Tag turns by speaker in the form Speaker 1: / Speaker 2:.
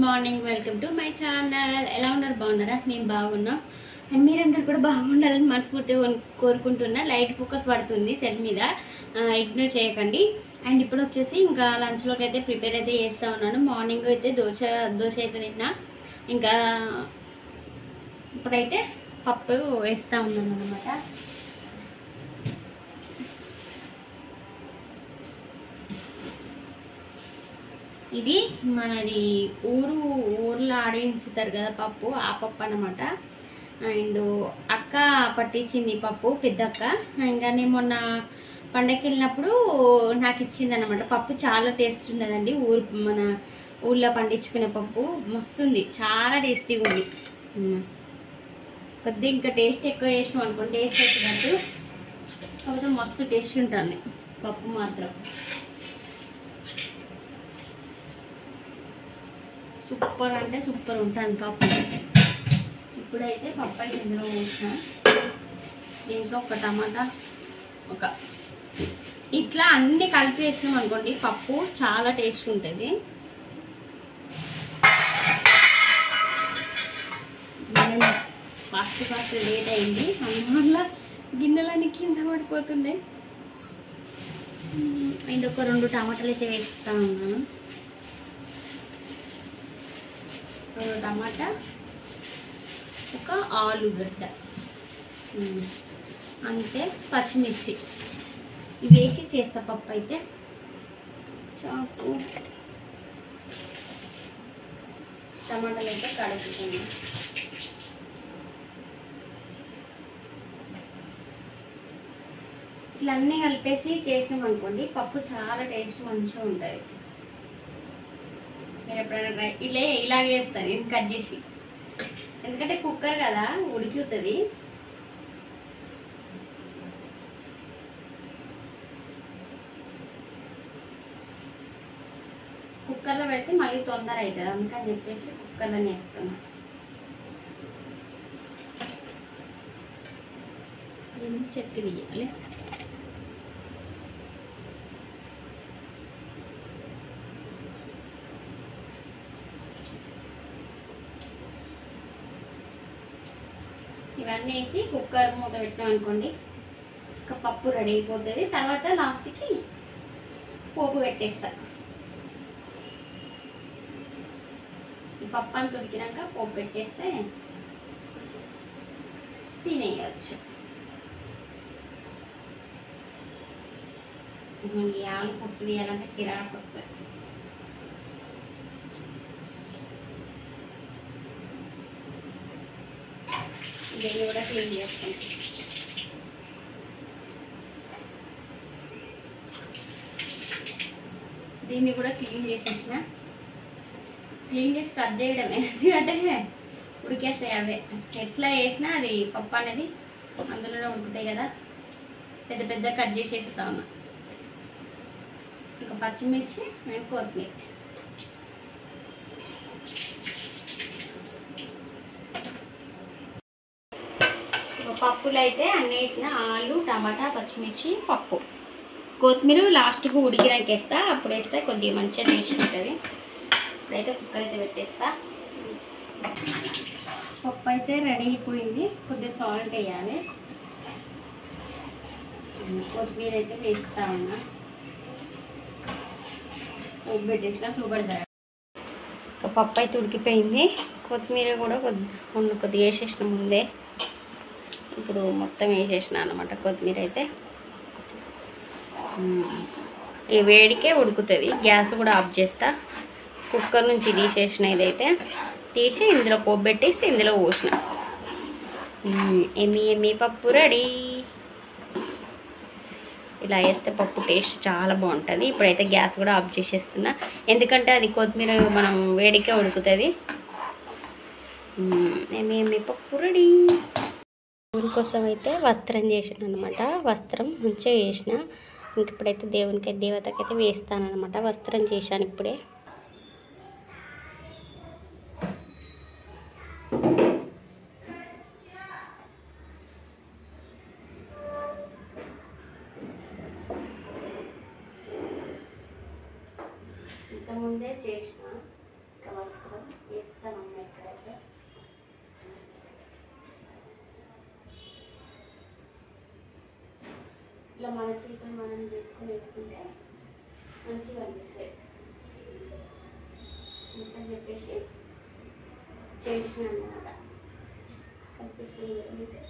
Speaker 1: Morning, welcome to my channel. ఎలా ఉన్నారు? బాగున్నారా? నేను బాగున్నా. అండ్ మీరందరూ కూడా బాగుండాలని మనస్ఫూర్తిగా కోరుకుంటున్నా. లైట్ ఫోకస్ పడుతుంది సెల్ మీద, ఇగ్నోర్ చేయకండి. అండ్ ఇప్పుడు వచ్చేసి ఇంకా లంచ్లోకి అయితే ప్రిపేర్ అయితే చేస్తూ ఉన్నాను. మార్నింగ్ అయితే దోశ అయితే తిన్నా. ఇంకా ఇప్పుడైతే పప్పు వేస్తూ ఉన్నాను అనమాట. ఇది మనది ఊర్లో ఆడించుతారు కదా పప్పు, ఆ పప్పు అన్నమాట. అండ్ అక్క పట్టించింది పప్పు, పెద్దక్క. ఇంకా నేను మొన్న పండగకి వెళ్ళినప్పుడు నాకు ఇచ్చింది అనమాట. పప్పు చాలా టేస్ట్ ఉన్నదండి. మన ఊళ్ళో పండించుకునే పప్పు మస్తు ఉంది, చాలా టేస్టీగా ఉంది. కొద్దిగా ఇంకా టేస్ట్ ఎక్కువ చేసినాం అనుకోండి, టేస్ట్ వచ్చినట్టు. కాకపోతే మస్తు టేస్ట్ ఉంటుంది పప్పు మాత్రం. సూపర్ అంటే సూపర్ ఉంటుంది పప్పు. ఇప్పుడైతే పప్పు అయితే ఇందులో వేసిన, దీంట్లో ఒక టమాటా, ఇట్లా అన్ని కలిపి వేసినాం అనుకోండి పప్పు చాలా టేస్ట్ ఉంటుంది. ఫాస్ట్ లేట్ అయింది, అందువల్ల గిన్నెలన్నీ కింద పడిపోతుండే. అండ్ ఒక 2 టమాటాలు అయితే వేస్తా ఉన్నాను. 2 టమాటా, ఒక ఆలుగడ్డ, అంతే, పచ్చిమిర్చి ఇవి వేసి చేస్తా పప్పు అయితే. చాకు, టమాటాలు అయితే కడుగుతుంది. ఇట్లా అన్నీ కలిపేసి చేసినాం అనుకోండి పప్పు చాలా టేస్ట్ మంచిగా ఉంటుంది. మీరు ఎప్పుడైనా ట్రై ఇలాగే చేస్తాను నేను కట్ చేసి, ఎందుకంటే కుక్కర్ కదా ఉడికిపోతుంది. కుక్కర్లో పెడితే మళ్ళీ తొందర అవుతుంది, అందుకని చెప్పేసి కుక్కర్లోనే వేస్తున్నా. ఎందుకు చెప్పి తీయాలి. ఇవన్నీ వేసి కుక్కర్ మూత పెట్టినాం అనుకోండి, ఒక పప్పు రెడీ అయిపోతుంది. తర్వాత లాస్ట్కి పోపు పెట్టేస్తా. ఈ పప్పు అంతా ఉడికినాక పోపు పెట్టేస్తే తినేయచ్చు. ఈ ఆలు పప్పు తీయాలంటే చిరాకు వస్తుంది. దీన్ని కూడా క్లీన్ చేస్తాం. దీన్ని కూడా క్లీన్ చేసేసిన, క్లీన్ చేసి కట్ చేయడమే, ఎందుకంటే ఉడికేస్తాయి అవే. ఎట్లా వేసినా అది పప్పు అనేది అందులోనే ఉడుకుతాయి కదా, పెద్ద కట్ చేసేస్తా ఉన్నా. ఇంకా పచ్చిమిర్చి, కొత్తిమీర. పప్పులు అయితే అన్నీ వేసిన, ఆలు, టమాటా, పచ్చిమిర్చి, పప్పు, కొత్తిమీర లాస్ట్కు ఉడికినాక వేస్తా. అప్పుడు వేస్తే కొద్దిగా మంచిగా టేస్ట్ ఉంటుంది. ఇప్పుడైతే కుక్కర్ అయితే పెట్టేస్తా. పప్పు అయితే రెడీ అయిపోయింది. కొద్దిగా సాల్ట్ వేయాలి. కొత్తిమీర అయితే వేస్తా ఉన్నా. ఉప్పు పెట్టేసిన చూపడతారు. పప్పు అయితే ఉడికిపోయింది. కొత్తిమీర కూడా కొద్దిగా వేసేసిన ముందే. ఇప్పుడు మొత్తం వేసేసిన అనమాట కొత్తిమీర అయితే. ఈ వేడికే ఉడుకుతుంది. గ్యాస్ కూడా ఆఫ్ చేస్తా. కుక్కర్ నుంచి తీసేసిన, ఇదైతే తీసి ఇందులో పోపు పెట్టేసి ఇందులో పోసిన. ఎమ్మి పప్పు రెడీ. ఇలా వేస్తే పప్పు టేస్ట్ చాలా బాగుంటుంది. ఇప్పుడైతే గ్యాస్ కూడా ఆఫ్ చేసేస్తున్నా, ఎందుకంటే అది కొత్తిమీర మనం వేడికే ఉడుకుతుంది. ఎమ్మి పప్పు రెడీ. దేవుని కోసం అయితే వస్త్రం చేసిన అనమాట. వస్త్రం మంచిగా చేసిన. ఇంక ఇప్పుడైతే దేవతకైతే వేస్తానమాట. వస్త్రం చేశాను ఇప్పుడే. ఇంతకుముందే చేసిన వస్త్రం. ఇట్లా మన చేతులు మనం చేసుకొని వేసుకుంటే మంచిగా అనిపిస్తాయి అని చెప్పేసి చేసిన అన్నమాట. కనిపిస్తుంది మీకు.